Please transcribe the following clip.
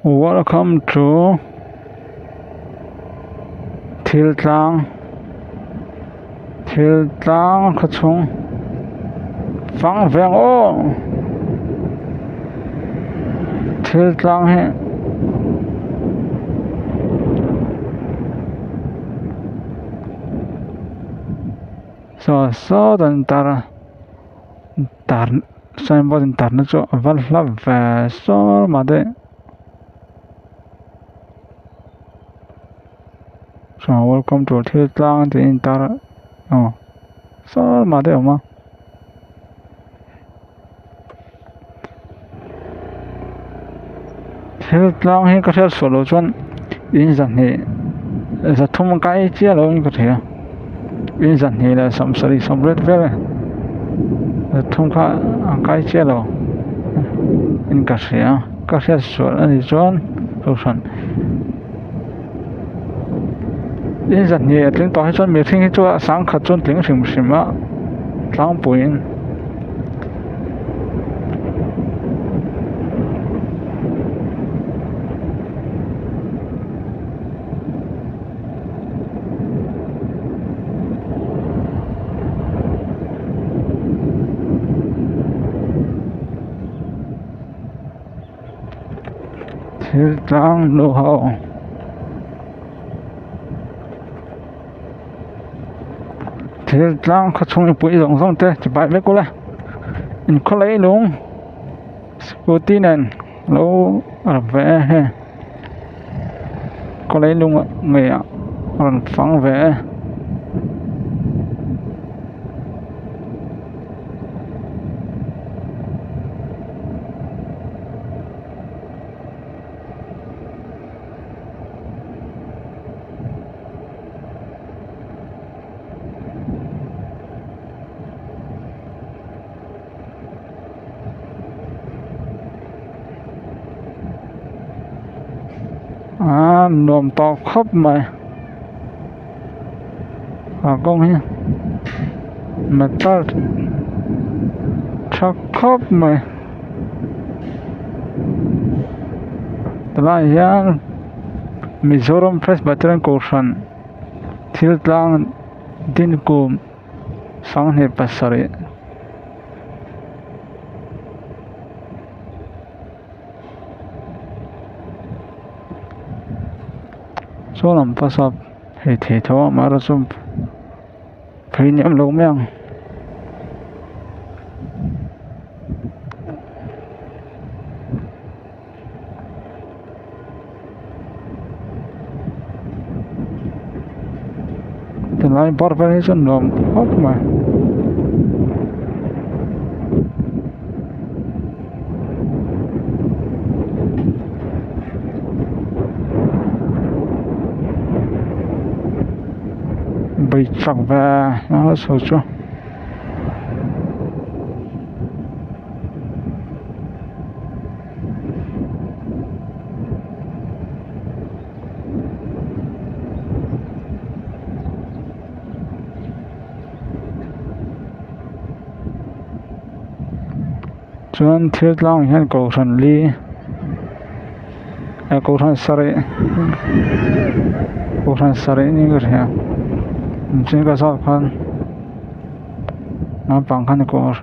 Welcome to Thil Tlang Khachung Phang Veng O Thil Tlang he so dan tar signboard in tar na chu aval hla ve so ma de so welcome to Thil Tlang the in tar so ma de ma Thil Tlang he ka thel solo chuan in zan ni za thum kai chia lo in ka thia in zan ni la sam sari sam red ve thum kha kai chia lo in ka thia ka thel so ani chuan so san in zan ni atling to he chuan mi thing hi chu sang khat chuan tling hrim hrim a tlang puin Thil Tlang nu ho Thil Tlang Khachung pui rong rong te chỉ bài mấy cô la in có lấy luôn scooty này lâu ở vẽ he có lấy luôn mẹ còn phẳng vẽ nôm to khóc mày công he mà ta chắc khóc mày tala hian Mizoram Presbyterian Corporation Thil Tlang din kum sang he pasari số làm pasap thì thôi mà ra sum phải nhắm lâu miang the line preparation nom hot mà bị chọc và nó sôi cho chuan Thil Tlang hian ko than li ko than sari ni cái ha chính cái sao khan nó bằng khan ko